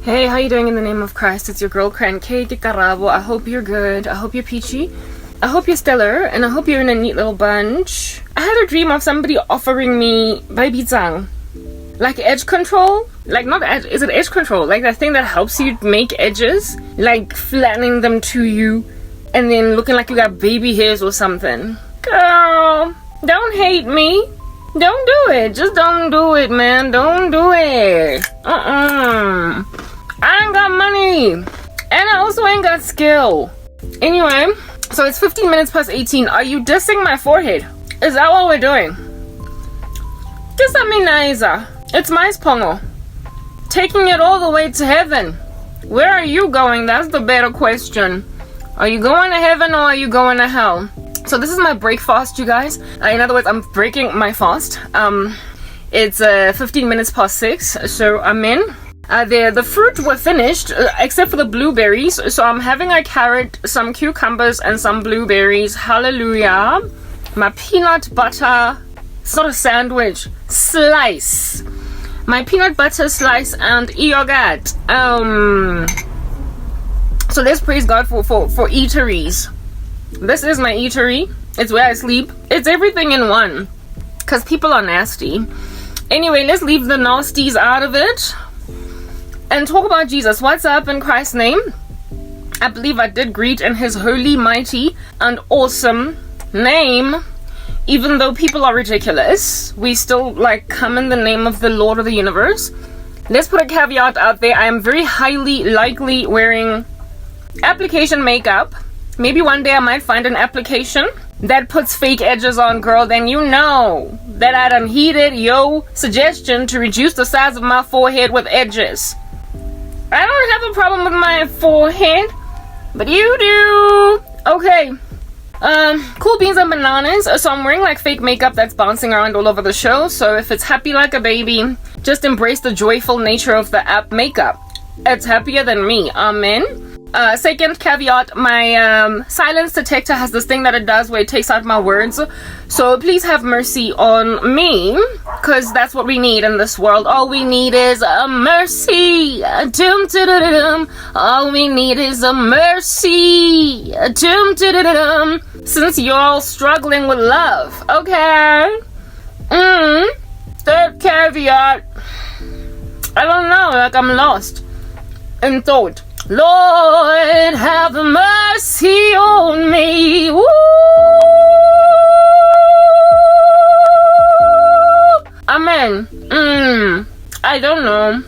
Hey, how you doing in the name of Christ? It's your girl Cran K Karabo. I hope you're good. I hope you're peachy. I hope you're stellar, and I hope you're in a neat little bunch. I had a dream of somebody offering me baibizang, like edge control. Like not edge, is it edge control? Like that thing that helps you make edges, like flattening them to you, and then looking like you got baby hairs or something. Girl, don't hate me. Don't do it. Just don't do it, man. Don't do it. I ain't got money. And I also ain't got skill. Anyway, so it's 15 minutes past 18. Are you dissing my forehead? Is that what we're doing? Kiss me nicer. It's my spongo. Taking it all the way to heaven. Where are you going? That's the better question. Are you going to heaven or are you going to hell? So this is my break fast, you guys. In other words, I'm breaking my fast. It's 15 minutes past 6, so I'm in. The fruit were finished, except for the blueberries. So I'm having a carrot, some cucumbers, and some blueberries. Hallelujah. My peanut butter, it's not a sandwich, slice. My peanut butter slice and yogurt. So let's praise God for eateries. This is my eatery. It's where I sleep. It's everything in one. Because people are nasty. Anyway, let's leave the nasties out of it. And talk about Jesus. What's up in Christ's name? I believe I did greet in his holy, mighty, and awesome name. Even though people are ridiculous, we still come in the name of the Lord of the universe. Let's put a caveat out there. I am very highly likely wearing application makeup. Maybe one day I might find an application that puts fake edges on, girl. Then you know that I done heeded your suggestion to reduce the size of my forehead with edges. I don't have a problem with my forehead, but you do. Okay. Cool beans and bananas. So I'm wearing fake makeup that's bouncing around all over the show. So if it's happy like a baby, just embrace the joyful nature of the app makeup. It's happier than me. Amen. Second caveat, my silence detector has this thing that it does where it takes out my words. So please have mercy on me, because that's what we need in this world. All we need is a mercy. All we need is a mercy. Since you're all struggling with love, okay? Third caveat, I don't know, I'm lost in thought. Lord, have mercy on me. Woo! Amen. I don't know.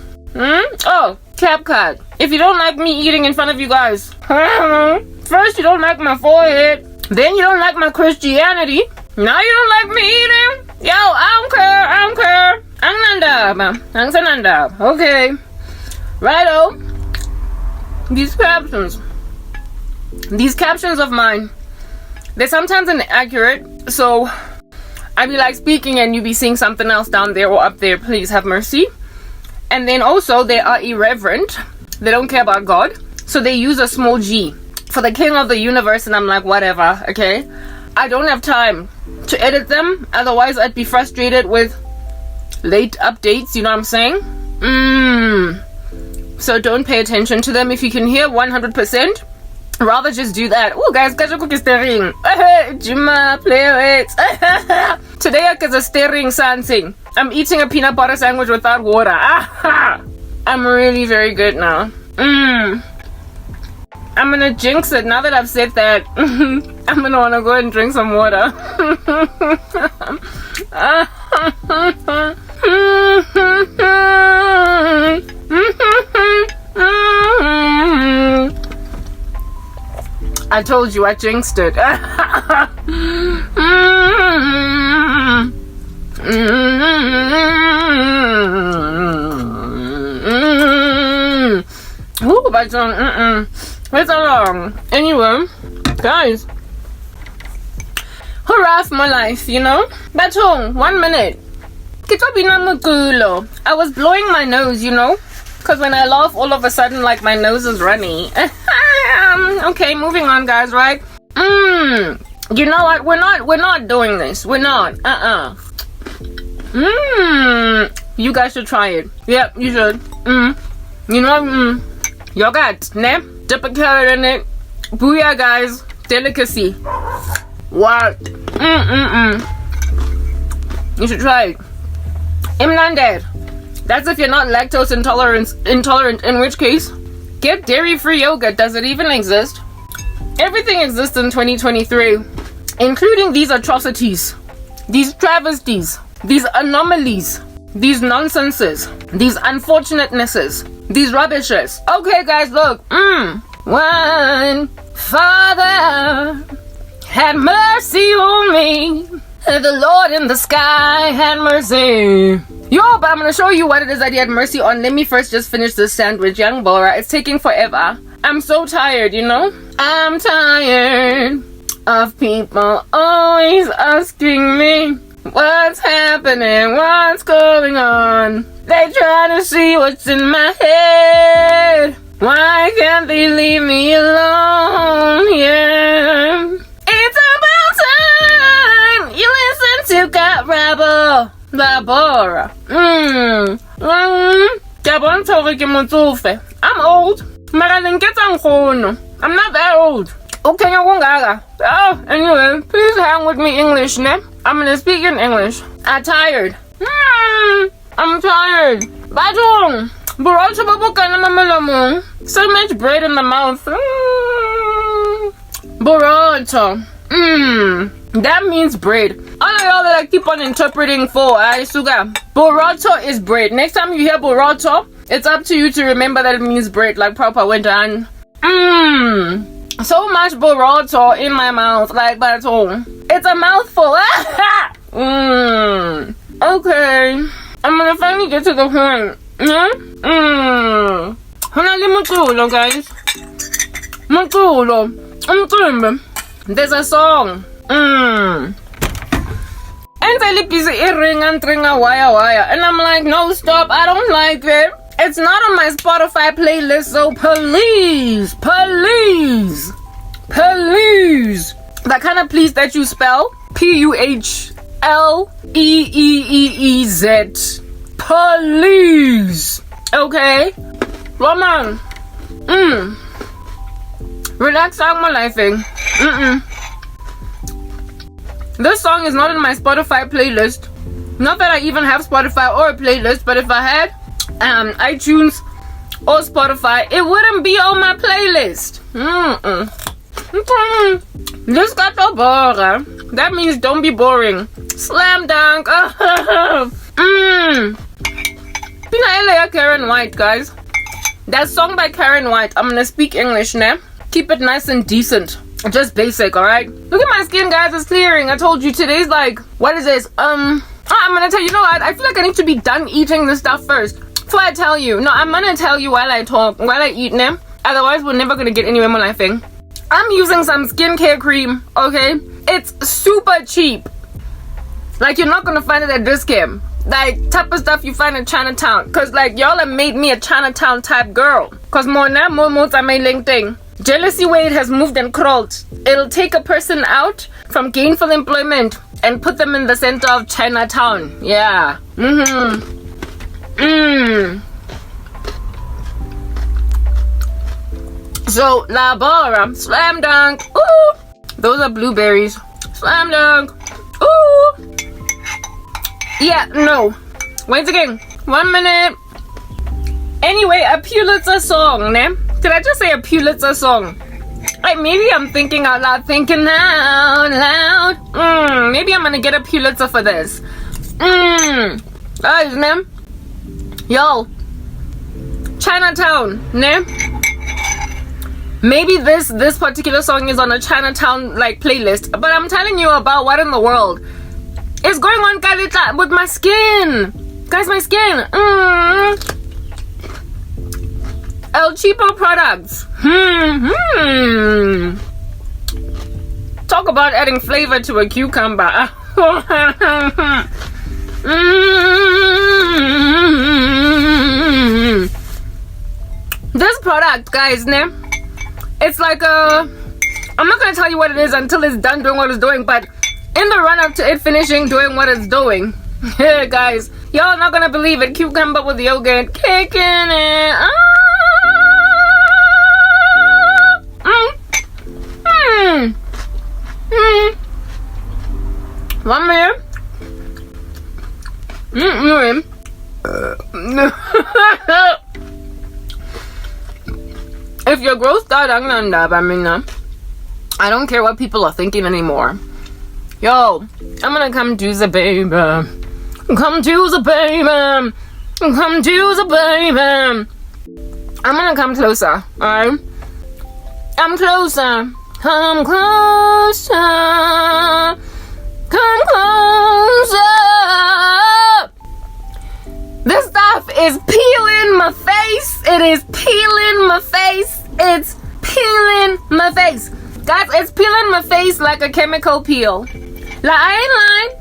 Oh, CapCut. If you don't like me eating in front of you guys, first you don't like my forehead, then you don't like my Christianity, now you don't like me eating. Yo, I don't care. Ang sananda. Okay. Righto. These captions of mine, they're sometimes inaccurate, so I be speaking and you be seeing something else down there or up there. Please have mercy. And then also they are irreverent. They don't care about God, so they use a small g for the king of the universe, and I'm like, whatever. Okay, I don't have time to edit them, otherwise I'd be frustrated with late updates, you know what I'm saying? So don't pay attention to them if you can hear 100%. Rather just do that. Oh, guys, kaja cookie stirring. Jima, play it. Today I get a stirring something. I'm eating a peanut butter sandwich without water. I'm really very good now. I'm gonna jinx it now that I've said that. I'm gonna wanna go and drink some water. I told you I jinxed it. Ooh, but it's long. Anyway, guys, hurrah for my life, you know. Batong, 1 minute. I was blowing my nose, you know, because when I laugh, all of a sudden, my nose is runny. Okay, moving on, guys. Right? You know what? We're not doing this. We're not. You guys should try it. Yep, you should. You know, yogurt, ne? Dip a carrot in it. Booyah, guys. Delicacy. What? You should try it. Imnanded. That's if you're not lactose intolerant, in which case, get dairy-free yogurt. Does it even exist? Everything exists in 2023, including these atrocities, these travesties, these anomalies, these nonsenses, these unfortunatenesses, these rubbishes. Okay, guys, look. One Father had mercy on me. The Lord in the sky had mercy. Yo, but I'm gonna show you what it is that he had mercy on. Let me first just finish this sandwich, young Bora. It's taking forever. I'm so tired, you know? I'm tired of people always asking me what's happening, what's going on. They trying to see what's in my head. Why can't they leave me alone? Yeah. It's about time you listen to God Rabble. Labora. I'm old. I'm not that old. Okay, oh, anyway, please hang with me English, ne? I'm gonna speak in English. I'm tired. I'm tired. Badung. So much bread in the mouth. Burrito. That means bread. All of y'all that I keep on interpreting for sugar. Burrito is bread. Next time you hear burrito, it's up to you to remember that it means bread, like proper when done. So much burrito in my mouth, like that's all. It's a mouthful. Okay. I'm gonna finally get to the point. Guys. There's a song. And I'm like, no, stop, I don't like it. It's not on my Spotify playlist, so please. That kind of please that you spell Puhleeez. Please. Okay? Roman. Relax out my lifing. This song is not in my Spotify playlist. Not that I even have Spotify or a playlist, but if I had iTunes or Spotify, it wouldn't be on my playlist. This got the bora. That means don't be boring. Slam dunk. Karen White, guys. That song by Karen White. I'm gonna speak English now. Keep it nice and decent. Just basic, alright? Look at my skin, guys. It's clearing. I told you today's like, what is this? I'm gonna tell you, know what? I feel like I need to be done eating this stuff first before I tell you. No, I'm gonna tell you while I talk, while I eat them. Otherwise, we're never gonna get anywhere more laughing. I'm using some skincare cream, okay? It's super cheap. Like, you're not gonna find it at Discam. Like, type of stuff you find in Chinatown. Cause like, y'all have made me a Chinatown type girl. Cause more now, more I made LinkedIn. Jealousy weight has moved and crawled. It'll take a person out from gainful employment and put them in the center of Chinatown. Yeah. So, Labora, slam dunk. Ooh. Those are blueberries. Slam dunk. Ooh. Yeah, no. Wait again. 1 minute. Anyway, a Pulitzer song, ne? Did I just say a Pulitzer song? Like, maybe I'm thinking out loud. Maybe I'm gonna get a Pulitzer for this. Guys, ne? Yo. Chinatown, ne? Maybe this particular song is on a Chinatown, like, playlist. But I'm telling you about what in the world is going on, Kalita, with my skin. Guys, my skin. El Cheapo products. Talk about adding flavor to a cucumber. This product, guys, ne? It's like I'm not gonna tell you what it is until it's done doing what it's doing, but in the run up to it finishing doing what it's doing, yeah, guys, y'all not gonna believe it. Cucumber with yogurt, kicking it. if you're grossed out, I don't care what people are thinking anymore. Yo, I'm gonna come to the baby. Come to the baby. Come to the baby. I'm gonna come closer, alright? I'm closer. Come closer. Come closer. This stuff is peeling my face. It is peeling my face. It's peeling my face. Guys, it's peeling my face like a chemical peel. Like, I ain't lying.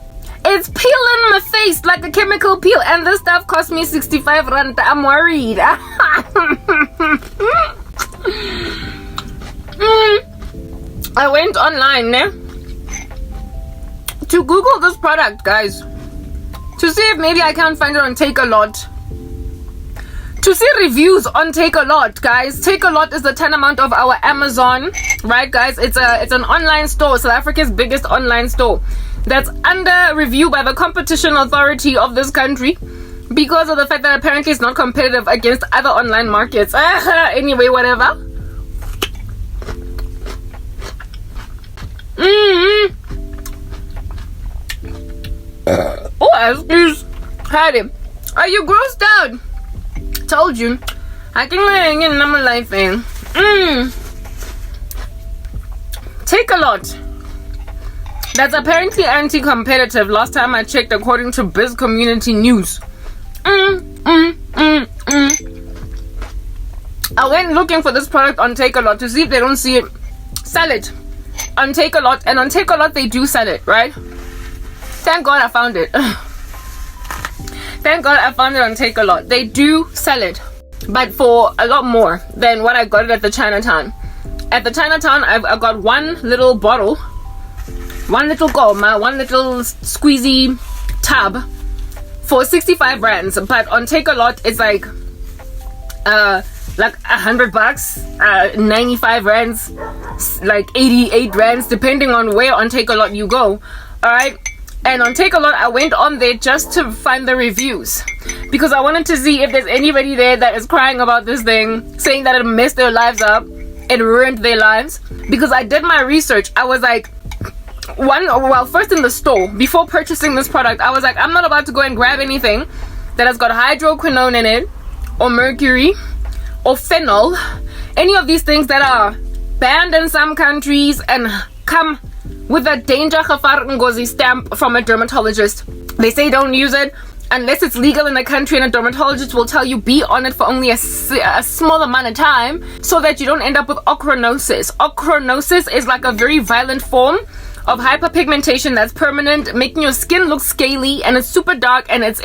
It's peeling my face like a chemical peel. And this stuff cost me 65 rand. I'm worried. I went online to Google this product, guys, to see if maybe I can find it on Takealot. To see reviews on Takealot, guys. Takealot is the tantamount of our Amazon, right, guys? It's an online store, South Africa's biggest online store, that's under review by the competition authority of this country because of the fact that apparently it's not competitive against other online markets. Anyway, whatever. Oh, excuse. Howdy. Are you grossed out? Told you. I can hang in my life in. Takealot. That's apparently anti-competitive. Last time I checked, according to Biz Community News. I went looking for this product on Takealot to see if they don't see it. Sell it on Takealot, and on Takealot they do sell it, right? Thank God I found it. Thank God I found it on Takealot. They do sell it, but for a lot more than what I got it at the Chinatown. At the Chinatown, I got one little bottle, one little goma, one little squeezy tub for 65 rands. But on Takealot, it's like $100, 95 rands, like 88 rands, depending on where on Takealot you go. Alright? And on Takealot, I went on there just to find the reviews, because I wanted to see if there's anybody there that is crying about this thing, saying that it messed their lives up, it ruined their lives. Because I did my research. I was like, first in the store, before purchasing this product, I was like, I'm not about to go and grab anything that has got hydroquinone in it, or mercury, or phenol, any of these things that are banned in some countries and come with a danger gevaar ngozi stamp from a dermatologist. They say don't use it unless it's legal in the country, and a dermatologist will tell you be on it for only a small amount of time so that you don't end up with ochronosis. Ochronosis is like a very violent form of hyperpigmentation that's permanent, making your skin look scaly, and it's super dark, and it's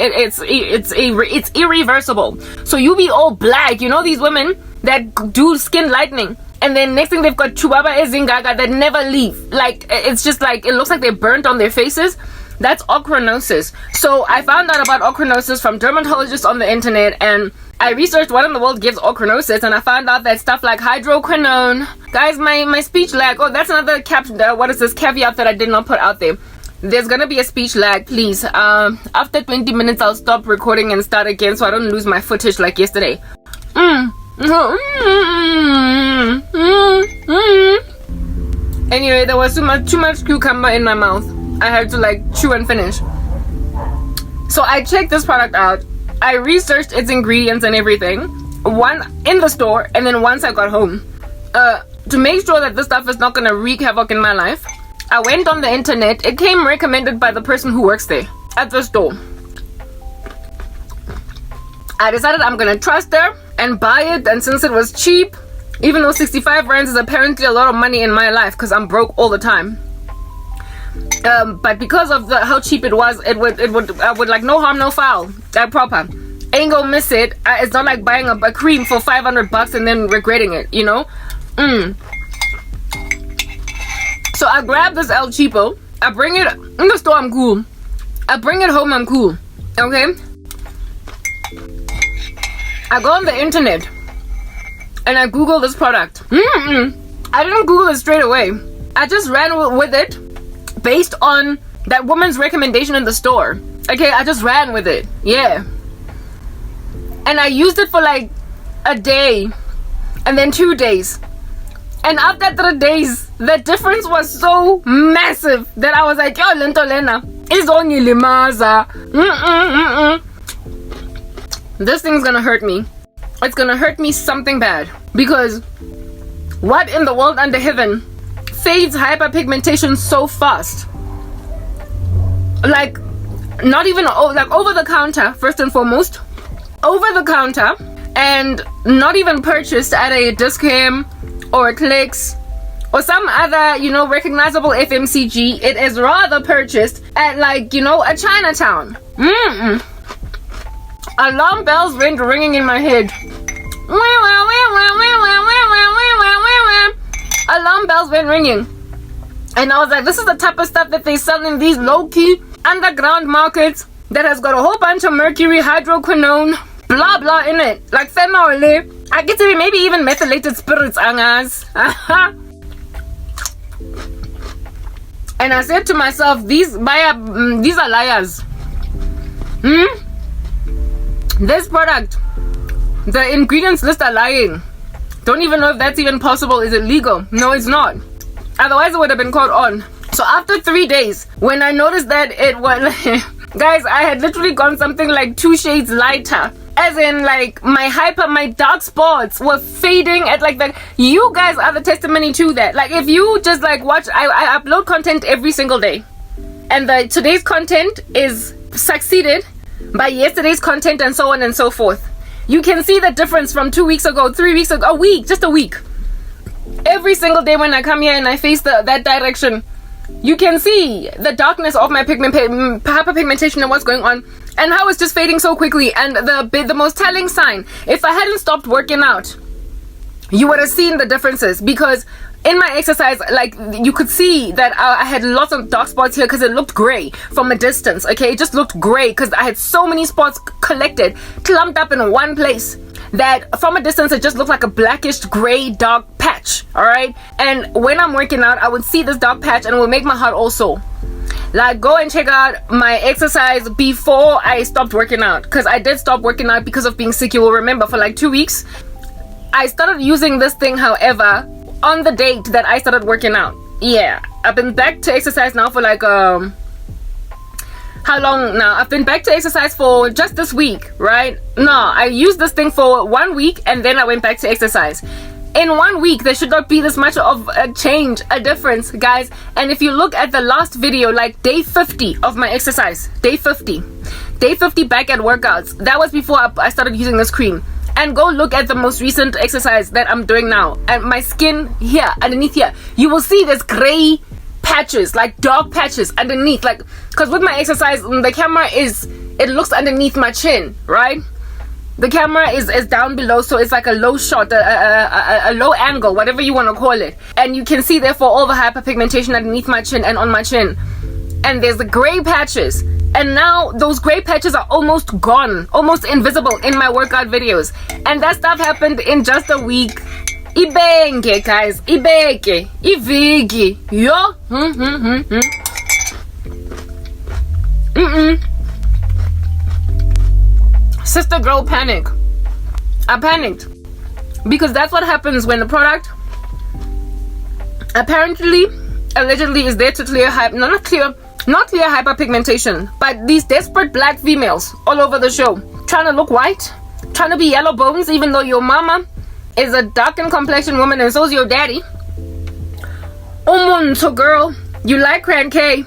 irreversible. So you be all black. You know these women that do skin lightening, and then next thing they've got chubaba ezingaga that never leave. Like, it's just like, it looks like they're burnt on their faces. That's ochronosis. So I found out about ochronosis from dermatologists on the internet, and I researched what in the world gives ochronosis, and I found out that stuff like hydroquinone. Guys, my speech lag. Oh, that's another caveat that I did not put out there. There's gonna be a speech lag, please. After 20 minutes, I'll stop recording and start again so I don't lose my footage like yesterday. Anyway, there was too much cucumber in my mouth. I had to like chew and finish. So I checked this product out. I researched its ingredients and everything, one in the store, and then once I got home, to make sure that this stuff is not gonna wreak havoc in my life, I went on the internet. It came recommended by the person who works there at the store. I decided I'm gonna trust her and buy it, and since it was cheap, even though 65 rands is apparently a lot of money in my life because I'm broke all the time, but because of how cheap it was, I would like no harm no foul, that proper, ain't gonna miss it. It's not like buying a cream for $500 and then regretting it, you know. So I grabbed this El Cheapo, I bring it in the store, I'm cool, I bring it home, I'm cool, okay. I go on the internet and I Google this product. I didn't Google it straight away. I just ran with it based on that woman's recommendation in the store. Okay, I just ran with it. Yeah. And I used it for like a day. and then 2 days. And after 3 days, the difference was so massive that I was like, yo, lento lena, is only limaza. This thing's gonna hurt me. It's gonna hurt me something bad. Because what in the world under heaven fades hyperpigmentation so fast? Like, not even, like, over the counter, first and foremost. Over the counter, and not even purchased at a Dis-Chem or a Clicks or some other, you know, recognizable FMCG. It is rather purchased at, like, you know, a Chinatown. Alarm bells went ringing in my head. Alarm bells went ringing. And I was like, this is the type of stuff that they sell in these low-key underground markets that has got a whole bunch of mercury, hydroquinone, blah blah in it. Like phenol. I get to be maybe even methylated spirits, angas. And I said to myself, these are liars. This product, the ingredients list are lying. Don't even know if that's even possible. Is it legal? No, it's not. Otherwise, it would have been caught on. So after 3 days, when I noticed that it was... guys, I had literally gone something like 2 shades lighter. As in, like, my dark spots were fading at, like, you guys are the testimony to that. Like, if you just, like, watch... I upload content every single day. And today's content is succeeded by yesterday's content and so on and so forth. You can see the difference from 2 weeks ago, 3 weeks ago, a week, just a week. Every single day when I come here and I face that direction, you can see the darkness of my hyperpigmentation and what's going on, and how it's just fading so quickly. And the most telling sign, if I hadn't stopped working out, you would have seen the differences. Because in my exercise, like, you could see that I had lots of dark spots here because it looked gray from a distance. Okay, it just looked gray because I had so many spots collected, clumped up in one place, that from a distance it just looked like a blackish gray dark patch. All right, and when I'm working out, I would see this dark patch and it would make my heart also. Like, go and check out my exercise before I stopped working out, because I did stop working out because of being sick. You will remember, for like 2 weeks I started using this thing, however, on the date that I started working out. Yeah, I've been back to exercise now for like how long now? I've been back to exercise for just this week, right? No, I used this thing for 1 week and then I went back to exercise. In 1 week, there should not be this much of a change, a difference, guys. And if you look at the last video, like day 50 of my exercise, day 50 back at workouts, that was before I started using this cream. And go look at the most recent exercise that I'm doing now, and my skin here, underneath here, you will see there's gray patches, like dark patches underneath, like, because with my exercise, the camera it looks underneath my chin, right? The camera is down below, so it's like a low shot, a low angle, whatever you want to call it. And you can see therefore all the hyperpigmentation underneath my chin and on my chin. And there's the gray patches. And now those gray patches are almost gone, almost invisible in my workout videos. And that stuff happened in just a week. Ibenge, guys. Ibeke. Ivigi. Yo. Sister girl panic. I panicked. Because that's what happens when the product apparently, allegedly, is there to clear not clear hyperpigmentation, but these desperate black females all over the show trying to look white, trying to be yellow bones, even though your mama is a darkened complexion woman and so's your daddy. So girl, you like Cran K,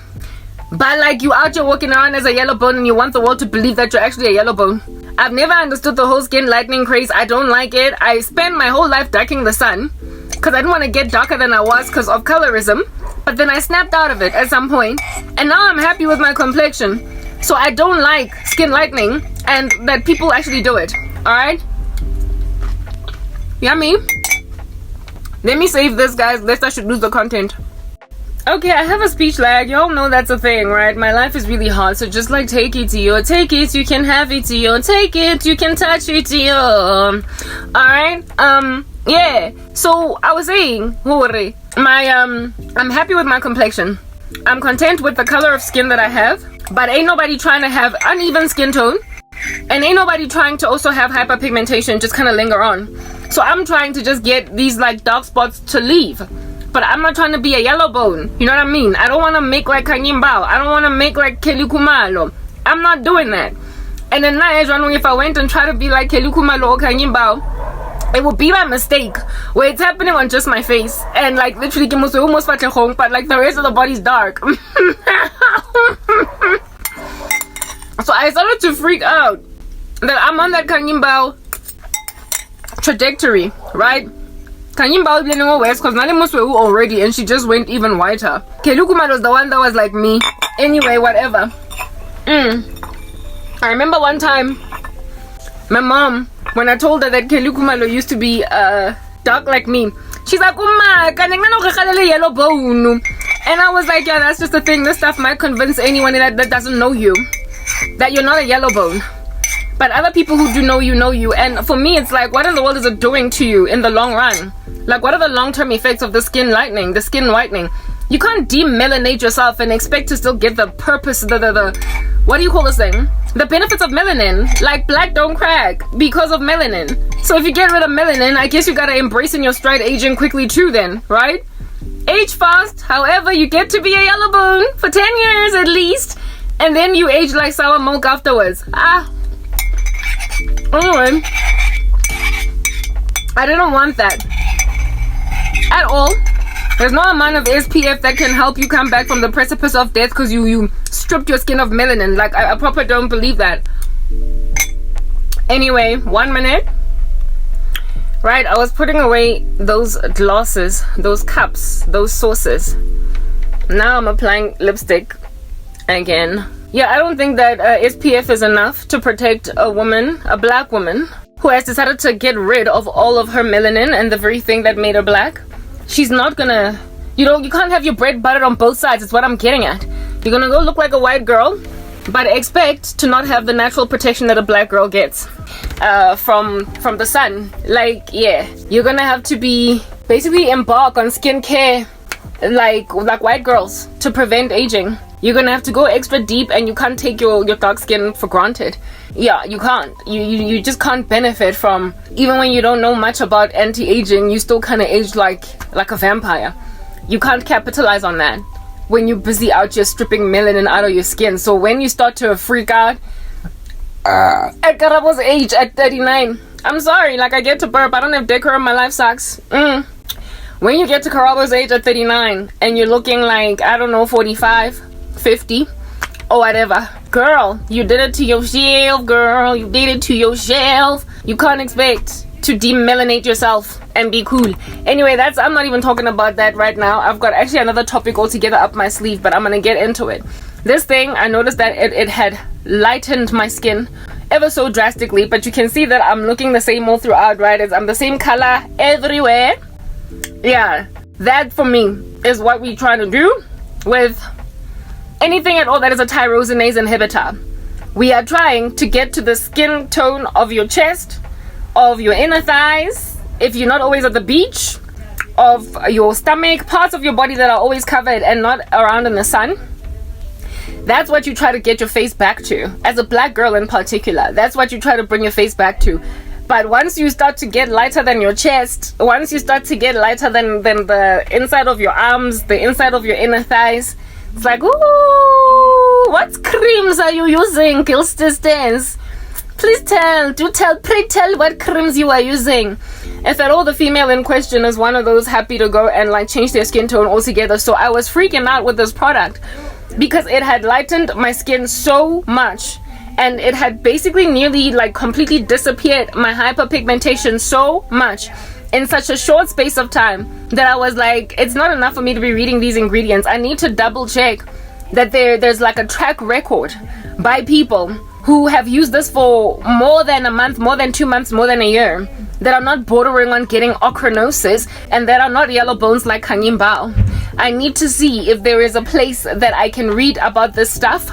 but like you out here walking around as a yellow bone and you want the world to believe that you're actually a yellow bone. I've never understood the whole skin lightening craze. I don't like it. I spent my whole life ducking the sun because I didn't want to get darker than I was because of colorism. But then I snapped out of it at some point, and now I'm happy with my complexion. So I don't like skin lightening and that people actually do it. Alright? Yummy. Let me save this, guys, lest I should lose the content. Okay, I have a speech lag. Y'all know that's a thing, right? My life is really hard, so just like take it, yo. Take it, you can have it, yo. Take it, you can touch it, yo. Alright? Yeah. So I was saying, I'm happy with my complexion. I'm content with the color of skin that I have, but ain't nobody trying to have uneven skin tone And ain't nobody trying to also have hyperpigmentation just kind of linger on. So I'm trying to just get these like dark spots to leave. But I'm not trying to be a yellow bone. You know what I mean? I don't want to make like Kanye Mbao. I don't want to make like Kelly Khumalo. I'm not doing that. And then now I was wondering if I went and tried to be like Kelly Khumalo or Kanye Mbao, it would be my mistake where it's happening on just my face and like literally almost but like the rest of the body's dark. So I started to freak out that I'm on that Kanye Mbao trajectory, right? Kanye Mbao is blending west because Nali Musweu already and she just went even whiter. Kelly Khumalo was the one that was like me. Anyway, whatever. I remember one time my mom, when I told her that Kelly Khumalo used to be dark like me, she's like, yellow bone. And I was like, yeah, that's just the thing. This stuff might convince anyone that doesn't know you that you're not a yellow bone. But other people who do know you. And for me, it's like, what in the world is it doing to you in the long run? Like, what are the long-term effects of the skin lightening, the skin whitening? You can't demelanate yourself and expect to still get the purpose, the what do you call this thing? The benefits of melanin. Like, black don't crack because of melanin. So if you get rid of melanin, I guess you gotta embrace in your stride aging quickly too then, right? Age fast, however, you get to be a yellow bone for 10 years at least. And then you age like sour milk afterwards. Anyway, I didn't want that at all. There's no amount of SPF that can help you come back from the precipice of death because you stripped your skin of melanin. Like, I proper don't believe that. Anyway, 1 minute. Right, I was putting away those glasses, those cups, those saucers. Now I'm applying lipstick again. Yeah, I don't think that SPF is enough to protect a woman, a black woman, who has decided to get rid of all of her melanin and the very thing that made her black. She's not gonna, you can't have your bread buttered on both sides. It's what I'm getting at. You're gonna go look like a white girl, but expect to not have the natural protection that a black girl gets from the sun. Like, yeah, you're gonna have to be basically embark on skincare like white girls to prevent aging. You're gonna have to go extra deep, and you can't take your dark skin for granted. Yeah, you can't. You just can't benefit from, even when you don't know much about anti-aging, you still kind of age like a vampire. You can't capitalize on that when you're busy out here stripping melanin out of your skin. So when you start to freak out at Karabo's age at 39, I'm sorry, like, I get to burp, I don't have decor, my life sucks. When you get to Karabo's age at 39 and you're looking like, I don't know, 45, 50 or whatever, girl, you did it to yourself, girl. You did it to yourself. You can't expect to demelanate yourself and be cool. Anyway, I'm not even talking about that right now. I've got actually another topic altogether up my sleeve, but I'm gonna get into it. This thing, I noticed that it had lightened my skin ever so drastically, but you can see that I'm looking the same all throughout, right? I'm the same color everywhere. Yeah, that for me is what we try to do with anything at all that is a tyrosinase inhibitor. We are trying to get to the skin tone of your chest, of your inner thighs, if you're not always at the beach, of your stomach, parts of your body that are always covered and not around in the sun. That's what you try to get your face back to. As a black girl in particular, that's what you try to bring your face back to. But once you start to get lighter than your chest, once you start to get lighter than the inside of your arms, the inside of your inner thighs, it's like, ooh, what creams are you using, Kilsters? Please pray tell what creams you are using. If at all the female in question is one of those happy to go and like change their skin tone altogether. So I was freaking out with this product because it had lightened my skin so much, and it had basically nearly like completely disappeared my hyperpigmentation so much in such a short space of time that I was like, it's not enough for me to be reading these ingredients. I need to double check that there's like a track record by people who have used this for more than a month, more than 2 months, more than a year, that are not bordering on getting ochronosis and that are not yellow bones like Kanye Mbao. I need to see if there is a place that I can read about this stuff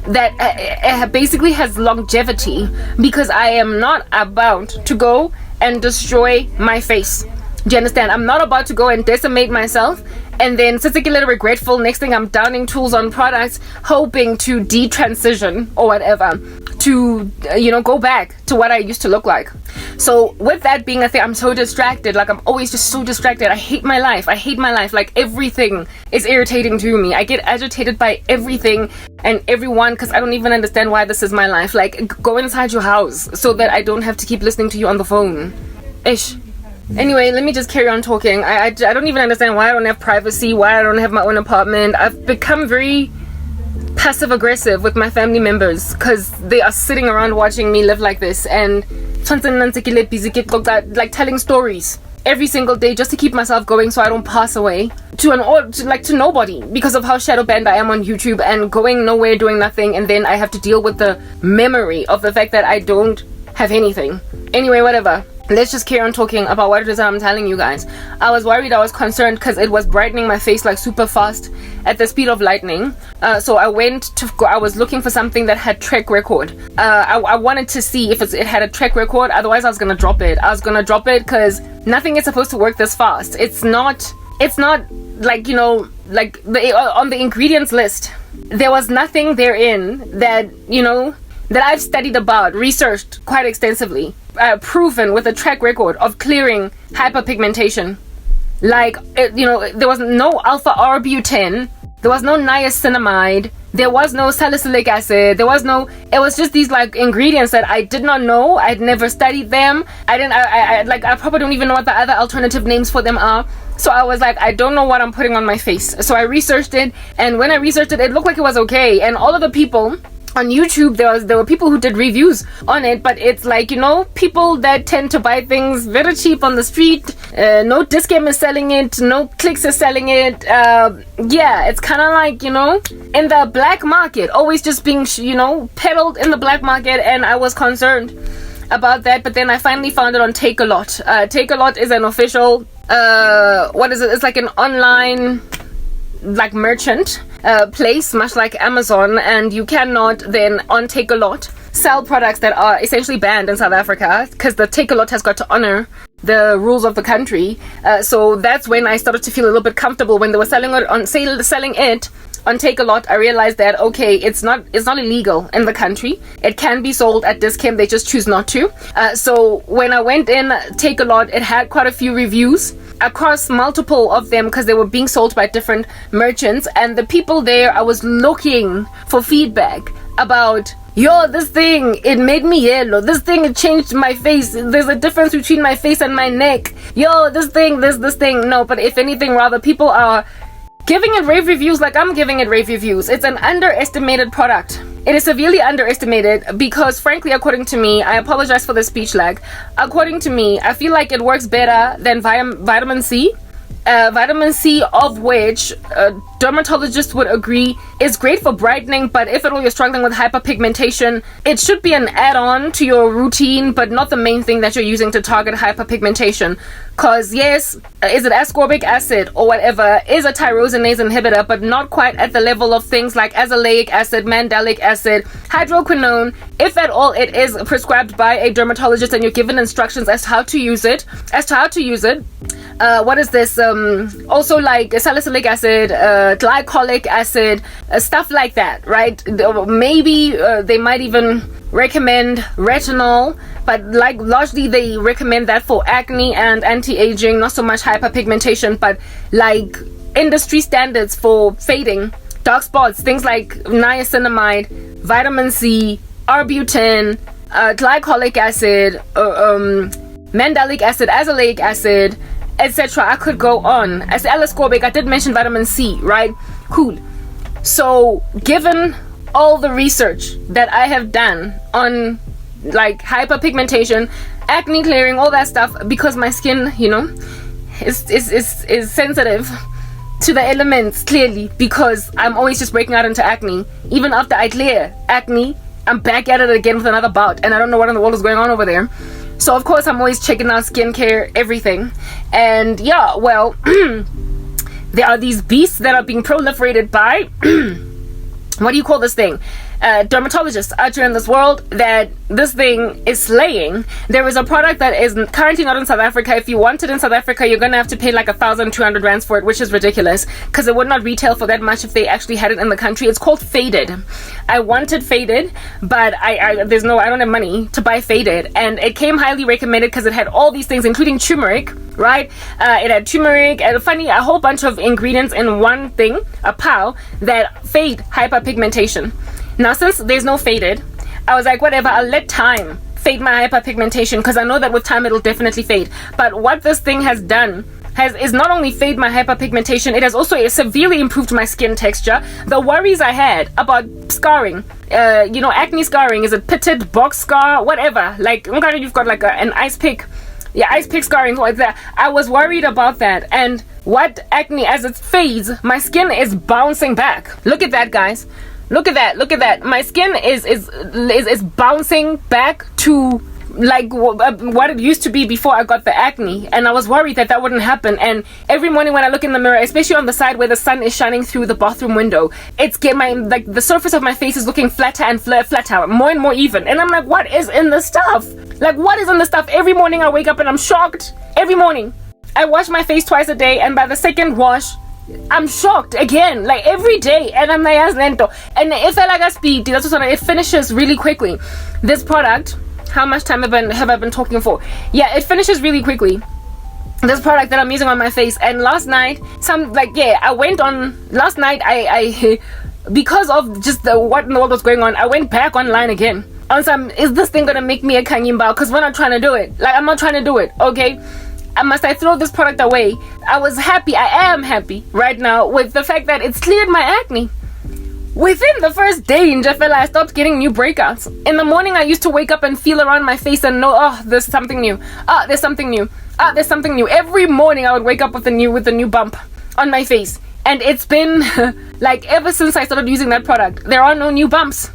that basically has longevity, because I am not about to go and destroy my face Do you understand? I'm not about to go and decimate myself and then particularly regretful. Next thing I'm downing tools on products, hoping to detransition or whatever, to go back to what I used to look like. So with that being a thing, I'm so distracted. Like, I'm always just so distracted. I hate my life. Like, everything is irritating to me. I get agitated by everything and everyone because I don't even understand why this is my life. Like, go inside your house so that I don't have to keep listening to you on the phone. Ish. Anyway, let me just carry on talking. I don't even understand why I don't have privacy, why I don't have my own apartment. I've become very passive aggressive with my family members because they are sitting around watching me live like this, and like telling stories every single day just to keep myself going so I don't pass away to nobody because of how shadow banned I am on YouTube and going nowhere, doing nothing, and then I have to deal with the memory of the fact that I don't have anything. Anyway, whatever. Let's just carry on talking about what it is that I'm telling you guys. I was worried, I was concerned because it was brightening my face like super fast at the speed of lightning. So I was looking for something that had track record. I wanted to see if it had a track record, otherwise I was gonna drop it. I was gonna drop it because nothing is supposed to work this fast. It's not like, like on the ingredients list, there was nothing therein that, that I've studied about, researched quite extensively, proven with a track record of clearing hyperpigmentation. Like, there was no alpha-arbutin, there was no niacinamide, there was no salicylic acid, it was just these like ingredients that I did not know. I'd never studied them. I probably don't even know what the other alternative names for them are. So I was like, I don't know what I'm putting on my face. So I researched it, and when I researched it, it looked like it was okay. And all of the people on YouTube, there were people who did reviews on it, but it's like, people that tend to buy things very cheap on the street. No Discam is selling it, no Clicks is selling it. It's kind of like, in the black market, always just being, peddled in the black market, and I was concerned about that. But then I finally found it on Takealot. Takealot is an official, what is it? It's like an online like merchant place, much like Amazon, and you cannot then on Takealot sell products that are essentially banned in South Africa because the Takealot has got to honor the rules of the country. So that's when I started to feel a little bit comfortable when they were selling it on Takealot. I realized that okay, it's not illegal in the country. It can be sold at Discount, they just choose not to. So when I went in Takealot, it had quite a few reviews across multiple of them because they were being sold by different merchants, and the people there, I was looking for feedback about, this thing, it made me yellow. This thing, it changed my face. There's a difference between my face and my neck. This thing. No, but if anything, rather, people are giving it rave reviews like I'm giving it rave reviews. It's an underestimated product. It is severely underestimated because, frankly, according to me, I apologize for the speech lag. According to me, I feel like it works better than vitamin C. Vitamin C, of which dermatologists would agree is great for brightening, but if at all you're struggling with hyperpigmentation, it should be an add-on to your routine, but not the main thing that you're using to target hyperpigmentation. Because yes, is it ascorbic acid or whatever, is a tyrosinase inhibitor, but not quite at the level of things like azelaic acid, mandelic acid, hydroquinone. If at all it is prescribed by a dermatologist and you're given instructions as to how to use it. What is this? Also like salicylic acid, glycolic acid, stuff like that, right? Maybe they might even recommend retinol, but like largely they recommend that for acne and anti-aging, not so much hyperpigmentation, but like industry standards for fading, dark spots, things like niacinamide, vitamin C, arbutin, glycolic acid, mandelic acid, azelaic acid, etc. I could go on. As L-ascorbic, I did mention vitamin C, right? Cool. So given all the research that I have done on like hyperpigmentation, acne clearing, all that stuff, because my skin, is sensitive to the elements, clearly, because I'm always just breaking out into acne. Even after I clear acne, I'm back at it again with another bout, and I don't know what in the world is going on over there. So of course I'm always checking out skincare, everything. And yeah, well, there are these beasts that are being proliferated by what do you call this thing? dermatologists out here in this world that this thing is slaying. There is a product that is currently not in South Africa. If you want it in South Africa, you're gonna have to pay like 1,200 rands for it, which is ridiculous because it would not retail for that much if they actually had it in the country. It's called Faded. I wanted Faded, but I don't have money to buy Faded, and it came highly recommended because it had all these things, including turmeric, right? It had turmeric and a whole bunch of ingredients in one thing, a pile that fade hyperpigmentation. Now, since there's no Faded, I was like, whatever, I'll let time fade my hyperpigmentation because I know that with time it'll definitely fade. But what this thing has done is not only fade my hyperpigmentation, it has also severely improved my skin texture. The worries I had about scarring, acne scarring, is it pitted, box scar, whatever, like you've got like an ice pick scarring like that. I was worried about that, and what acne, as it fades, my skin is bouncing back. Look at that, guys. Look at that. My skin is bouncing back to like what it used to be before I got the acne, and I was worried that wouldn't happen. And every morning when I look in the mirror, especially on the side where the sun is shining through the bathroom window, the surface of my face is looking flatter and flatter, more and more even. And I'm like, what is in the stuff? Like, what is in the stuff? Every morning I wake up and I'm shocked. Every morning I wash my face twice a day, and by the second wash I'm shocked again, like every day. And I'm like, lento. And if I like a speed, that's what it finishes really quickly. This product, how much time have I been talking for? Yeah, it finishes really quickly. This product that I'm using on my face. And last night, I because of just what in the world was going on, I went back online again on some, is this thing gonna make me a kangimbao? Because we're not trying to do it. Like, I'm not trying to do it, okay? Must I throw this product away? I am happy right now with the fact that it's cleared my acne. Within the first day in Jeffela, I stopped getting new breakouts. In the morning, I used to wake up and feel around my face and know, oh, there's something new. Oh, there's something new. Oh, there's something new. Every morning, I would wake up with a new bump on my face. And it's been like ever since I started using that product, there are no new bumps.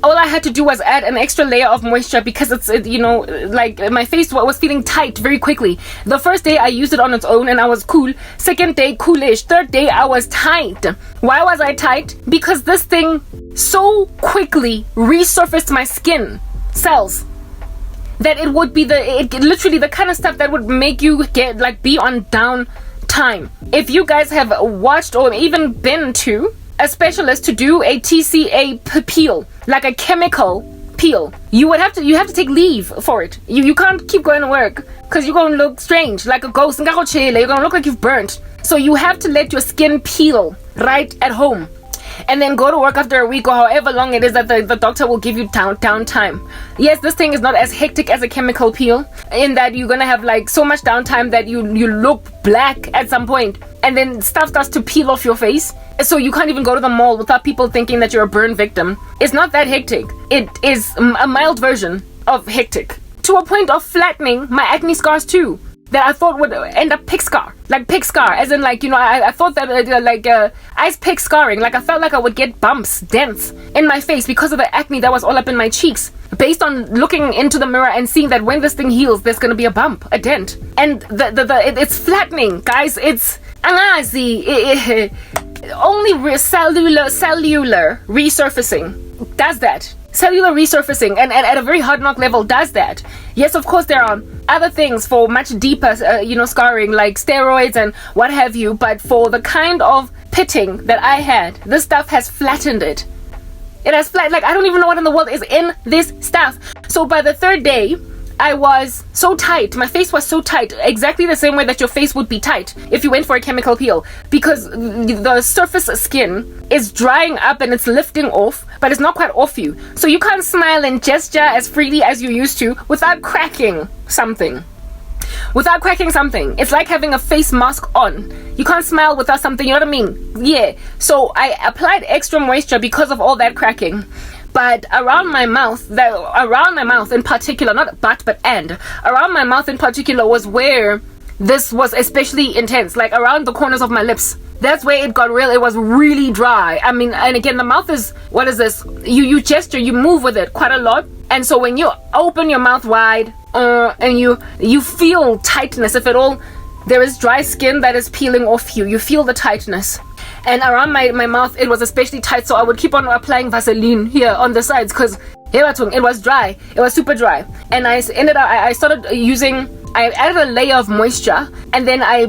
All I had to do was add an extra layer of moisture because like my face was feeling tight very quickly. The first day I used it on its own and I was cool. Second day, coolish. Third day, I was tight. Why was I tight? Because this thing so quickly resurfaced my skin cells that it would be literally the kind of stuff that would make you be on down time. If you guys have watched or even been to a specialist to do a TCA peel, like a chemical peel, you have to take leave for it. You can't keep going to work because you're going to look strange, like a ghost. You're going to look like you've burnt. So you have to let your skin peel right at home and then go to work after a week or however long it is that the doctor will give you downtime. Yes, this thing is not as hectic as a chemical peel in that you're gonna have like so much downtime that you look black at some point, and then stuff starts to peel off your face, so you can't even go to the mall without people thinking that you're a burn victim. It's not that hectic. It is a mild version of hectic, to a point of flattening my acne scars too, that I thought would end up pick scar, as in I thought that ice pick scarring, like I felt like I would get bumps, dents in my face because of the acne that was all up in my cheeks, based on looking into the mirror and seeing that when this thing heals, there's gonna be a bump, a dent, and it's flattening, guys. It's angazi, only cellular resurfacing does that. Cellular resurfacing and at a very hard knock level does that. Yes, of course there are other things for much deeper scarring, like steroids and what have you, but for the kind of pitting that I had, this stuff has flattened it. It has like I don't even know what in the world is in this stuff. So by the third day, I was so tight, my face was so tight, exactly the same way that your face would be tight if you went for a chemical peel, because the surface skin is drying up and it's lifting off, but it's not quite off you. So you can't smile and gesture as freely as you used to without cracking something. It's like having a face mask on. You can't smile without something, you know what I mean? Yeah. So I applied extra moisture because of all that cracking. But around my mouth in particular, not but around my mouth in particular was where this was especially intense, like around the corners of my lips. That's where it got real. It was really dry. I mean, and again, the mouth is, what is this? You gesture, you move with it quite a lot. And so when you open your mouth wide and you feel tightness, if at all, there is dry skin that is peeling off you. You feel the tightness. and around my mouth it was especially tight, so I would keep on applying Vaseline here on the sides because it was dry. It was super dry, and I started using. I added a layer of moisture, and then I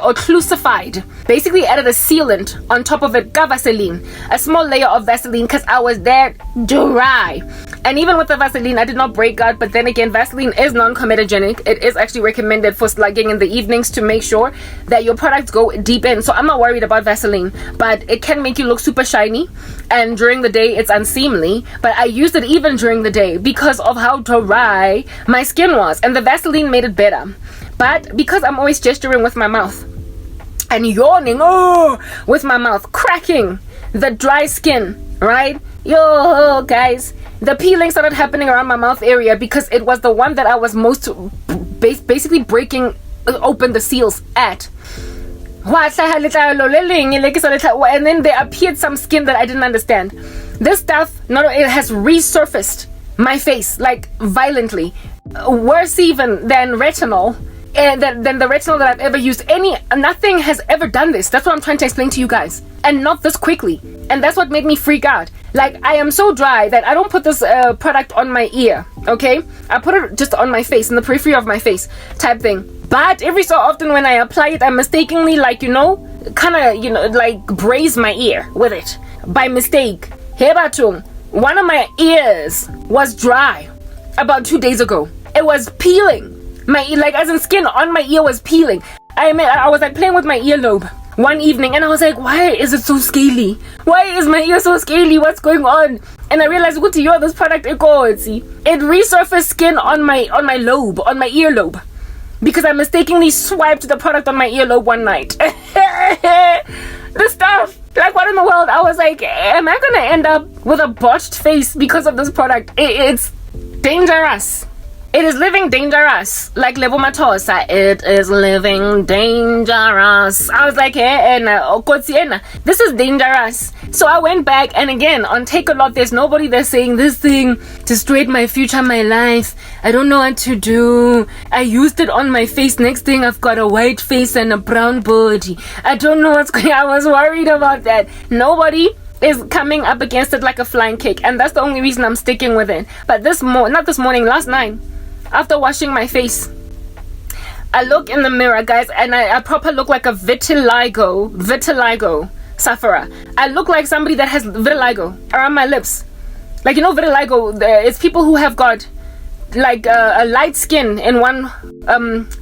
occlusified. Basically added a sealant on top of it, Vaseline, a small layer of Vaseline, because I was that dry. And even with the Vaseline, I did not break out. But then again, Vaseline is non-comedogenic. It is actually recommended for slugging in the evenings to make sure that your products go deep in. So I'm not worried about Vaseline, but it can make you look super shiny, and during the day it's unseemly. But I used it even during the day because of how dry my skin was, and the Vaseline made it better. But because I'm always gesturing with my mouth and yawning with my mouth, cracking the dry skin, right? Yo guys, the peeling started happening around my mouth area because it was the one that I was most basically breaking open the seals at. And then there appeared some skin that I didn't understand. This stuff, it has resurfaced my face like violently, worse even than retinol, and than the retinol that I've ever used. Nothing has ever done this. That's what I'm trying to explain to you guys, and not this quickly. And that's what made me freak out. Like, I am so dry that I don't put this product on my ear, okay? I put it just on my face, in the periphery of my face type thing. But every so often when I apply it, I mistakenly, braise my ear with it by mistake. One of my ears was dry about 2 days ago. It was peeling. My ear, as in skin on my ear was peeling. I was playing with my earlobe one evening, and I was like, why is it so scaly? Why is my ear so scaly? What's going on? And I realized, this product, it resurfaced skin on my earlobe, because I mistakenly swiped the product on my earlobe one night. The stuff, what in the world? I was like, am I gonna end up with a botched face because of this product? It's dangerous. It is living dangerous. Like Lebo Matosa, it is living dangerous. I was like, this is dangerous. So I went back, and again, on Takealot, there's nobody there saying this thing destroyed my future, my life. I don't know what to do. I used it on my face. Next thing, I've got a white face and a brown body. I don't know what's going on. I was worried about that. Nobody is coming up against it like a flying kick, and that's the only reason I'm sticking with it. But last night, after washing my face, I look in the mirror, guys, and I proper look like a vitiligo sufferer. I look like somebody that has vitiligo around my lips. Vitiligo, it's people who have got a light skin in one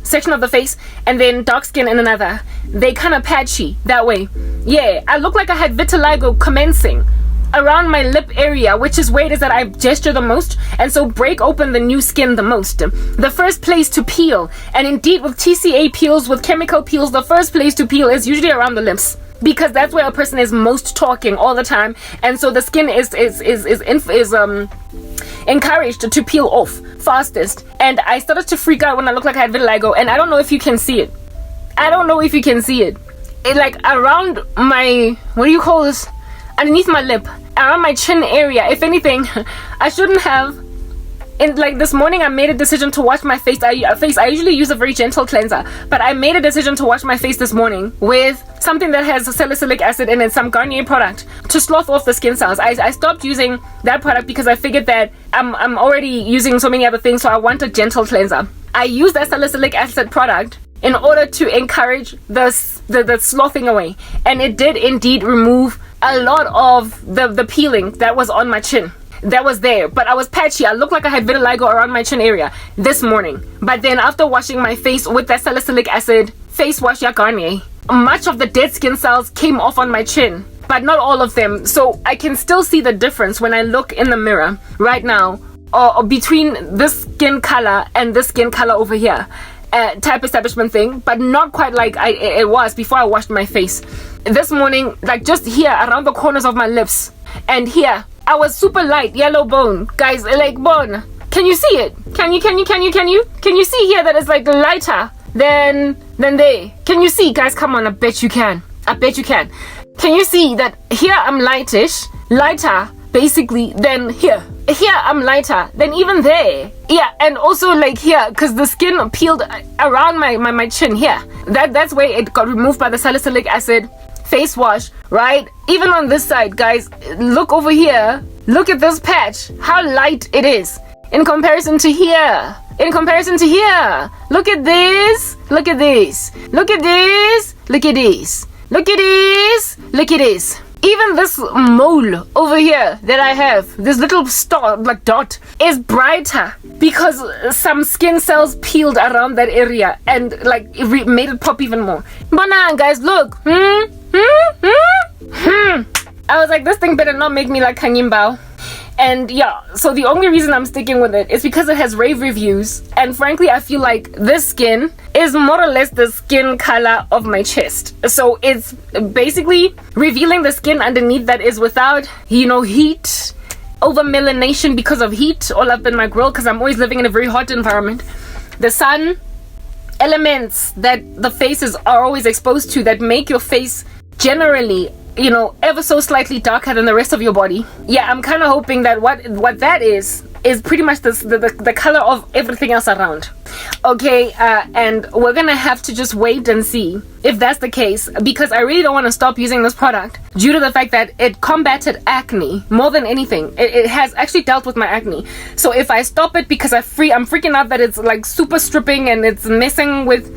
section of the face and then dark skin in another. They kind of patchy that way. Yeah, I look like I had vitiligo commencing around my lip area, which is where it is that I gesture the most, and so break open the new skin the most. The first place to peel, and indeed with TCA peels, with chemical peels, the first place to peel is usually around the lips, because that's where a person is most talking all the time, and so the skin is encouraged to peel off fastest. And I started to freak out when I looked like I had vitiligo, and I don't know if you can see it. It around my, underneath my lip, around my chin area. If anything, I shouldn't have. This morning, I made a decision to wash my face. I usually use a very gentle cleanser, but I made a decision to wash my face this morning with something that has salicylic acid in it, some Garnier product, to slough off the skin cells. I stopped using that product because I figured that I'm already using so many other things, so I want a gentle cleanser. I used that salicylic acid product in order to encourage the sloughing away, and it did indeed remove a lot of the peeling that was on my chin. That was there, but I was patchy. I looked like I had vitiligo around my chin area this morning. But then after washing my face with that salicylic acid face wash Garnier, much of the dead skin cells came off on my chin, but not all of them. So I can still see the difference when I look in the mirror right now, or between this skin color and this skin color over here. Type establishment thing, but not quite like it was before I washed my face. This morning, just here around the corners of my lips and here, I was super light yellow bone, guys. Bone. Can you see it? Can you see here that it's lighter than there? Can you see, guys? Come on, I bet you can. Can you see that here I'm lighter basically than here? here I'm lighter than even there. Yeah, and also like here, because the skin peeled around my chin here. That's where it got removed by the salicylic acid face wash, right? Even on this side, guys, look over here. Look at this patch, how light it is in comparison to here. In comparison to here. Look at this. Look at this. Look at this. Look at this. Look at this. Look at this. Even this mole over here that I have, this little star, like dot, is brighter because some skin cells peeled around that area and like it made it pop even more. But now, guys, look. I was like, this thing better not make me like Kangin Bao. And yeah, so the only reason I'm sticking with it is because it has rave reviews, and frankly I feel like this skin is more or less the skin color of my chest. So it's basically revealing the skin underneath that is without, you know, heat, over melanation because of heat all up in my grill, because I'm always living in a very hot environment. The sun, elements that the faces are always exposed to that make your face generally, you know, ever so slightly darker than the rest of your body. Yeah, I'm kind of hoping that what that is pretty much the color of everything else around. Okay, and we're gonna have to just wait and see if that's the case, because I really don't want to stop using this product due to the fact that it combated acne more than anything. It has actually dealt with my acne. So if I stop it because I'm freaking out that it's like super stripping and it's messing with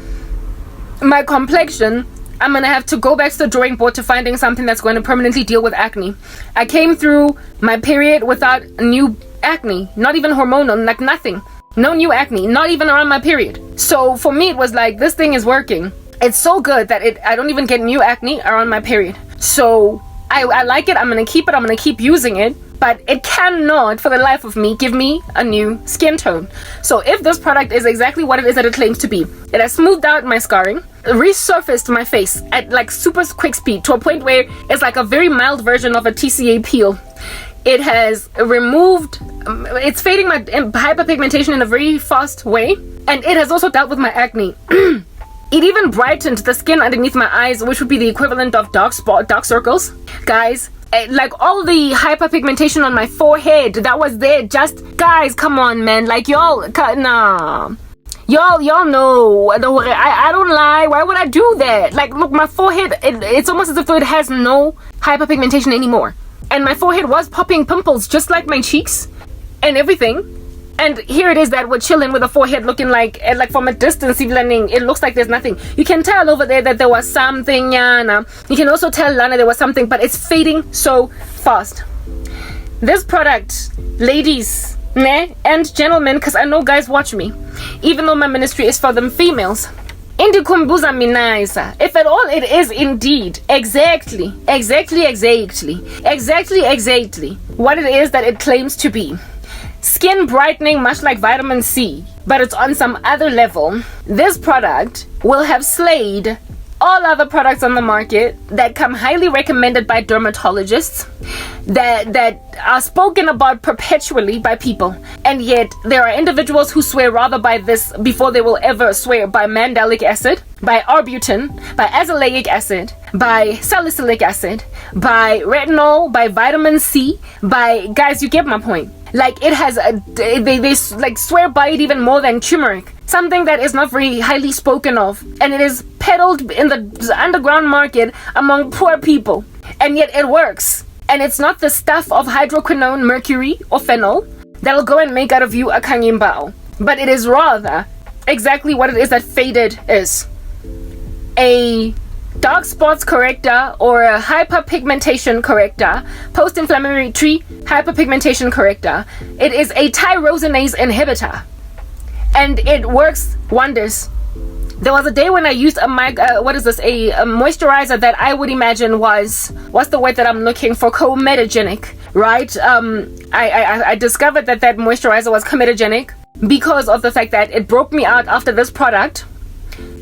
my complexion, I'm gonna have to go back to the drawing board to finding something that's going to permanently deal with acne. I came through my period without new acne, not even hormonal, like nothing. No new acne, not even around my period. So for me, it was like, this thing is working. It's so good that I don't even get new acne around my period. So I like it. I'm gonna keep it. I'm gonna keep using it. But it cannot, for the life of me, give me a new skin tone. So if this product is exactly what it is that it claims to be, it has smoothed out my scarring, resurfaced my face at like super quick speed to a point where it's like a very mild version of a TCA peel. It has removed, it's fading my hyperpigmentation in a very fast way, and it has also dealt with my acne. It even brightened the skin underneath my eyes, which would be the equivalent of dark circles. Guys, like all the hyperpigmentation on my forehead that was there, just, guys, come on, man, like y'all, nah. Y'all know, I don't lie. Why would I do that? Like, look, my forehead, it's almost as if it has no hyperpigmentation anymore. And my forehead was popping pimples just like my cheeks and everything. And here it is that we're chilling with a forehead looking like from a distance, it looks like there's nothing. You can tell over there that there was something, Yana. You can also tell, Lana, there was something, but it's fading so fast. This product, ladies, and gentlemen, because I know guys watch me, even though my ministry is for them females, Indikumbuza Minaisa, if at all it is indeed exactly what it is that it claims to be. Skin brightening, much like vitamin C, but it's on some other level. This product will have slayed all other products on the market that come highly recommended by dermatologists, that are spoken about perpetually by people, and yet there are individuals who swear rather by this before they will ever swear by mandelic acid, by arbutin, by azelaic acid, by salicylic acid, by retinol, by vitamin C, by, guys, you get my point. Like, it has they like swear by it even more than turmeric, something that is not very highly spoken of, and it is peddled in the underground market among poor people, and yet it works. And it's not the stuff of hydroquinone, mercury, or phenol that'll go and make out of you a Kangin Bao, but it is rather exactly what it is that faded is: a dark spots corrector or a hyperpigmentation corrector, post-inflammatory hyperpigmentation corrector. It is a tyrosinase inhibitor, and it works wonders. There was a day when I used a moisturizer that I would imagine was, what's the word that I'm looking for, comedogenic, right? I discovered that moisturizer was comedogenic because of the fact that it broke me out after this product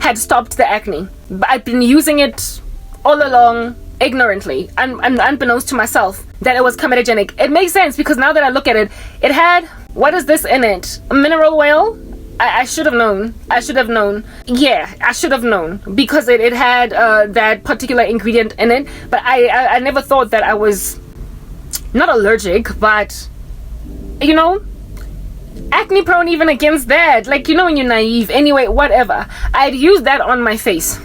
had stopped the acne. I've been using it all along ignorantly and unbeknownst to myself that it was comedogenic. It makes sense because now that I look at it, it had, what is this in it? Mineral oil? I should have known. Yeah, I should have known because it had that particular ingredient in it. But I never thought that I was not allergic, but you know, acne prone even against that. Like, you know, when you're naive. Anyway, whatever. I'd used that on my face.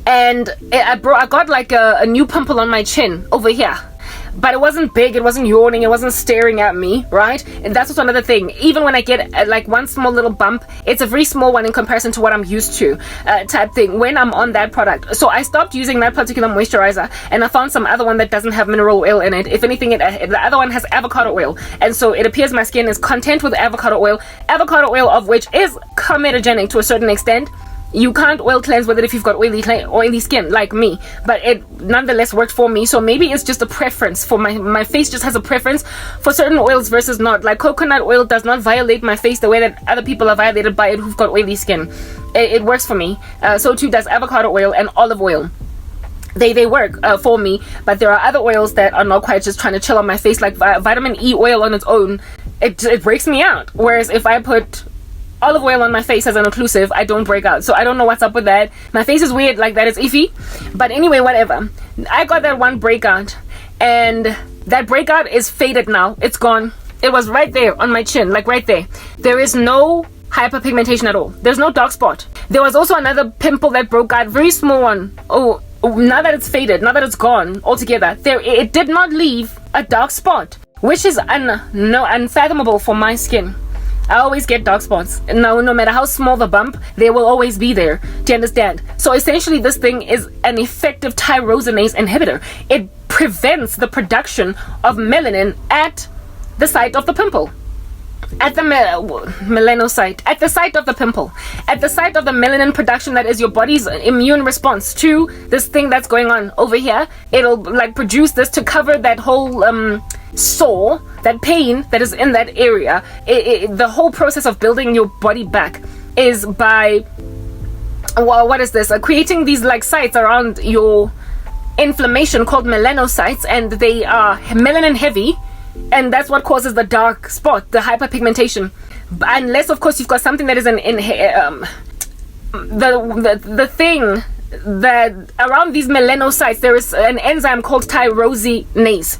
And I got like a new pimple on my chin over here. But it wasn't big, it wasn't yawning, it wasn't staring at me, right? And that's also another thing. Even when I get like one small little bump, it's a very small one in comparison to what I'm used to, type thing, when I'm on that product. So I stopped using that particular moisturizer, and I found some other one that doesn't have mineral oil in it. If anything, the other one has avocado oil. And so it appears my skin is content with avocado oil of which is comedogenic to a certain extent. You can't oil cleanse with it if you've got oily skin like me, but it nonetheless worked for me. So maybe it's just a preference for my face just has a preference for certain oils versus not. Like coconut oil does not violate my face the way that other people are violated by it who've got oily skin. It works for me. So too does avocado oil and olive oil. They work for me, but there are other oils that are not quite just trying to chill on my face, like vitamin E oil on its own. It breaks me out. Whereas if I put olive oil on my face as an occlusive, I don't break out. So I don't know what's up with that. My face is weird like that. It's iffy. But anyway, whatever. I got that one breakout, and that breakout is faded now. It's gone. It was right there on my chin, like right there. There is no hyperpigmentation at all. There's no dark spot. There was also another pimple that broke out, very small one. Oh, now that it's faded, now that it's gone altogether, it did not leave a dark spot, which is unfathomable for my skin. I always get dark spots. No matter how small the bump, they will always be there. Do you understand? So essentially, this thing is an effective tyrosinase inhibitor. It prevents the production of melanin at the site of the pimple. At the melanocyte, at the site of the pimple, at the site of the melanin production that is your body's immune response to this thing that's going on over here. It'll like produce this to cover that whole sore, that pain that is in that area. The whole process of building your body back is by what is this? Creating these like sites around your inflammation called melanocytes, and they are melanin heavy. And that's what causes the dark spot, the hyperpigmentation. Unless, of course, you've got something that is the thing that around these melanocytes, there is an enzyme called tyrosinase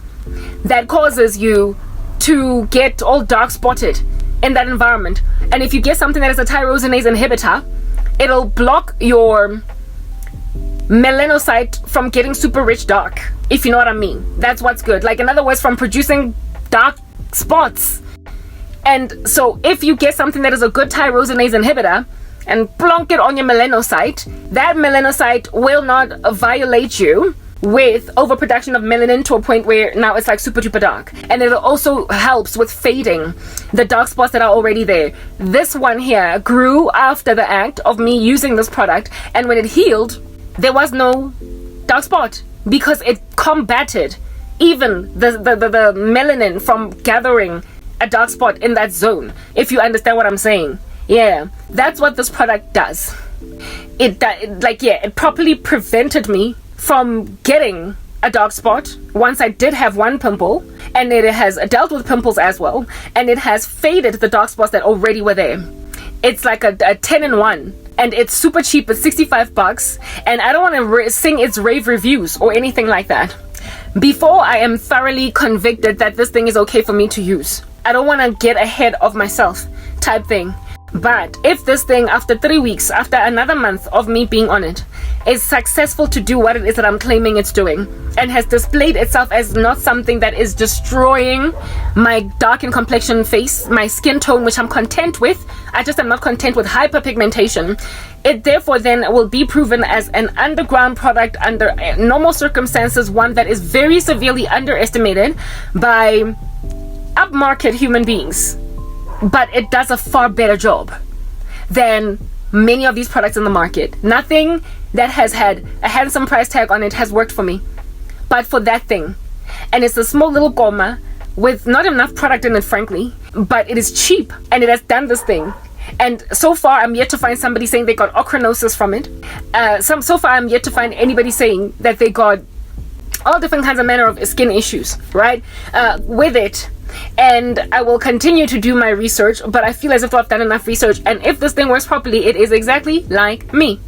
that causes you to get all dark spotted in that environment. And if you get something that is a tyrosinase inhibitor, it'll block your melanocyte from getting super rich dark, if you know what I mean. That's what's good. Like, in other words, from producing dark spots. And so if you get something that is a good tyrosinase inhibitor and plonk it on your melanocyte, that melanocyte will not violate you with overproduction of melanin to a point where now it's like super duper dark. And it also helps with fading the dark spots that are already there. This one here grew after the act of me using this product, and when it healed, there was no dark spot because it combated even the melanin from gathering a dark spot in that zone, if you understand what I'm saying. Yeah, that's what this product does. It properly prevented me from getting a dark spot once I did have one pimple, and it has dealt with pimples as well, and it has faded the dark spots that already were there. It's like a 10-in-1, and it's super cheap. It's $65, and I don't want to sing its rave reviews or anything like that before I am thoroughly convicted that this thing is okay for me to use. I don't want to get ahead of myself type thing. But if this thing, after 3 weeks, after another month of me being on it, is successful to do what it is that I'm claiming it's doing, and has displayed itself as not something that is destroying my darkened complexion face, my skin tone, which I'm content with, I just am not content with hyperpigmentation, it therefore then will be proven as an underground product under normal circumstances, one that is very severely underestimated by upmarket human beings. But it does a far better job than many of these products in the market. Nothing that has had a handsome price tag on it has worked for me, but for that thing. And it's a small little goma with not enough product in it, frankly, but it is cheap and it has done this thing. And so far I'm yet to find somebody saying they got ochronosis from it. So far I'm yet to find anybody saying that they got all different kinds of manner of skin issues, right, with it. And I will continue to do my research, but I feel as if I've done enough research, and if this thing works properly, it is exactly like me.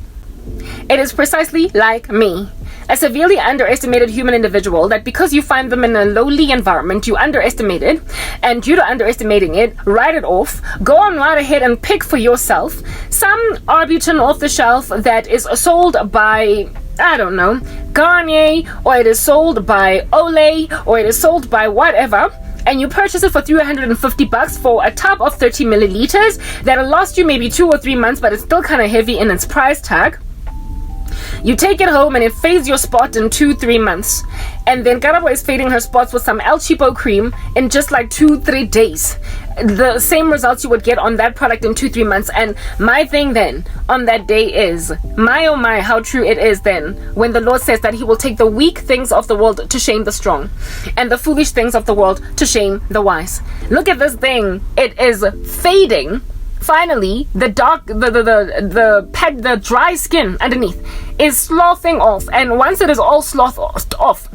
It is precisely like me. a severely underestimated human individual that because you find them in a lowly environment, you underestimate it, and due to underestimating it, write it off, go on right ahead and pick for yourself some Arbutin off the shelf that is sold by, I don't know, Garnier, or it is sold by Olay, or it is sold by whatever, and you purchase it for $350 for a tub of 30 milliliters that'll last you maybe 2 or 3 months, but it's still kind of heavy in its price tag. You take it home and it fades your spot in 2-3 months. And then Karabo is fading her spots with some El Cheapo cream in just like 2-3 days. The same results you would get on that product in 2-3 months. And my thing then on that day is, my oh my, how true it is then when the Lord says that he will take the weak things of the world to shame the strong, and the foolish things of the world to shame the wise. Look at this thing. It is fading. Finally, the dry skin underneath is sloughing off, and once it is all sloughed off,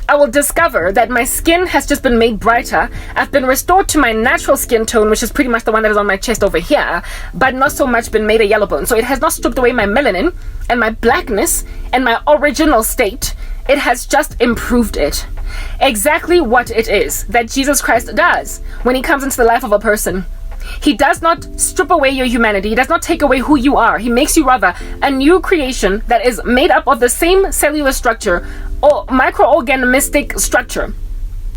I will discover that my skin has just been made brighter. I've been restored to my natural skin tone, which is pretty much the one that is on my chest over here, but not so much been made a yellow bone. So it has not stripped away my melanin and my blackness and my original state. It has just improved it. Exactly what it is that Jesus Christ does when he comes into the life of a person. He does not strip away your humanity. He does not take away who you are. He makes you rather a new creation that is made up of the same cellular structure or microorganismic structure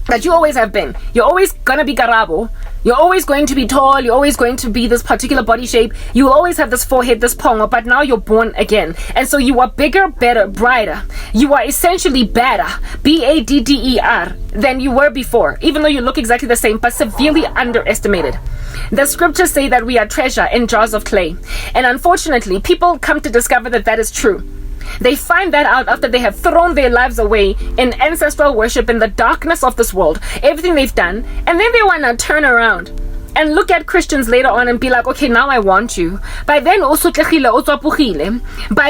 that you always have been. You're always gonna be Karabo. You're always going to be tall. You're always going to be this particular body shape. You will always have this forehead, this pongo, but now you're born again. And so you are bigger, better, brighter. You are essentially better, B-A-D-D-E-R, than you were before, even though you look exactly the same, but severely underestimated. The scriptures say that we are treasure in jars of clay. And unfortunately, people come to discover that that is true. They find that out after they have thrown their lives away in ancestral worship in the darkness of this world, everything they've done, and then they want to turn around and look at Christians later on and be like, okay, now I want you. By then, by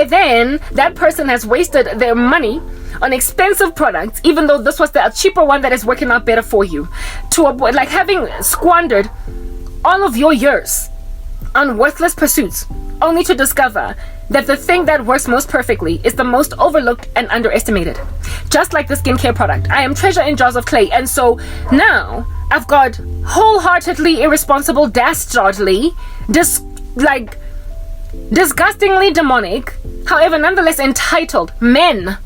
then, that person has wasted their money on expensive products, even though this was the cheaper one that is working out better for you, to avoid, like having squandered all of your years on worthless pursuits, only to discover that the thing that works most perfectly is the most overlooked and underestimated. Just like the skincare product, I am treasure in jars of clay, and so now I've got wholeheartedly irresponsible, dastardly, disgustingly demonic, however nonetheless entitled men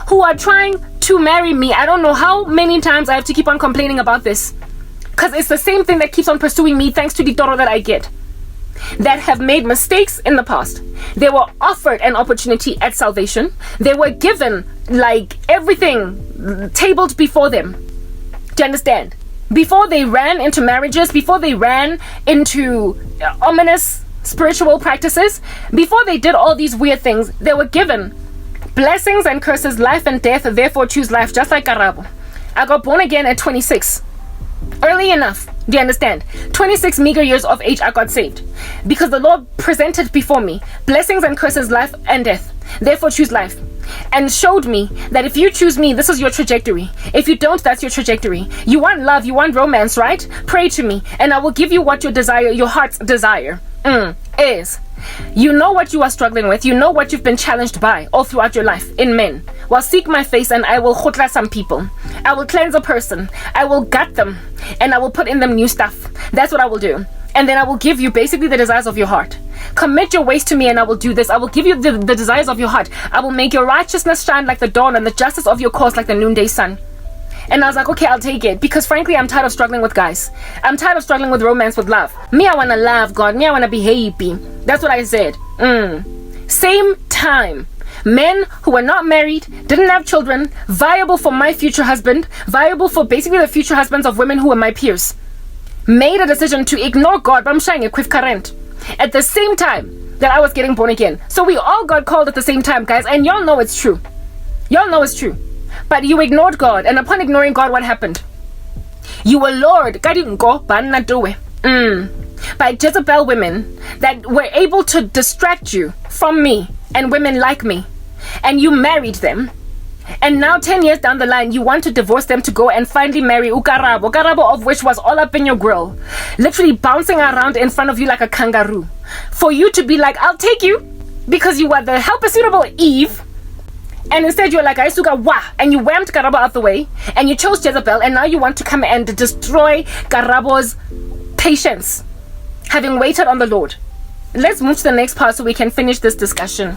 who are trying to marry me. I don't know how many times I have to keep on complaining about this, because it's the same thing that keeps on pursuing me thanks to the toro that I get, that have made mistakes in the past. They were offered an opportunity at salvation. They were given like everything tabled before them. Do you understand? Before they ran into marriages, before they ran into ominous spiritual practices, before they did all these weird things, they were given blessings and curses, life and death. Therefore choose life, just like Karabo. I got born again at 26. Early enough, do you understand? 26 meager years of age I got saved, because the Lord presented before me blessings and curses, life and death. Therefore choose life, and showed me that if you choose me, this is your trajectory. If you don't, that's your trajectory. You want love, you want romance, right? Pray to me and I will give you what your desire, your heart's desire is. You know what you are struggling with. You know what you've been challenged by all throughout your life in men. Well, seek my face and I will khutla some people. I will cleanse a person. I will gut them and I will put in them new stuff. That's what I will do. And then I will give you basically the desires of your heart. Commit your ways to me and I will do this. I will give you the desires of your heart. I will make your righteousness shine like the dawn and the justice of your cause like the noonday sun. And I was like, okay, I'll take it, because frankly, I'm tired of struggling with guys. I'm tired of struggling with romance, with love. Me, I want to love God. Me, I want to be happy. That's what I said. Same time. Men who were not married, didn't have children, viable for my future husband, viable for basically the future husbands of women who were my peers, made a decision to ignore God, but I'm showing a quick current, at the same time that I was getting born again. So we all got called at the same time, guys, and y'all know it's true. Y'all know it's true. But you ignored God, and upon ignoring God, what happened? You were lured by Jezebel women that were able to distract you from me and women like me, and you married them. And now 10 years down the line, you want to divorce them to go and finally marry Karabo, of which was all up in your grill, literally bouncing around in front of you like a kangaroo, for you to be like, I'll take you because you are the helper suitable Eve, And instead you're like, Aisuka, wah, and you whammed Karabo out the way, and you chose Jezebel, and now you want to come and destroy Karabo's patience, having waited on the Lord. Let's move to the next part so we can finish this discussion.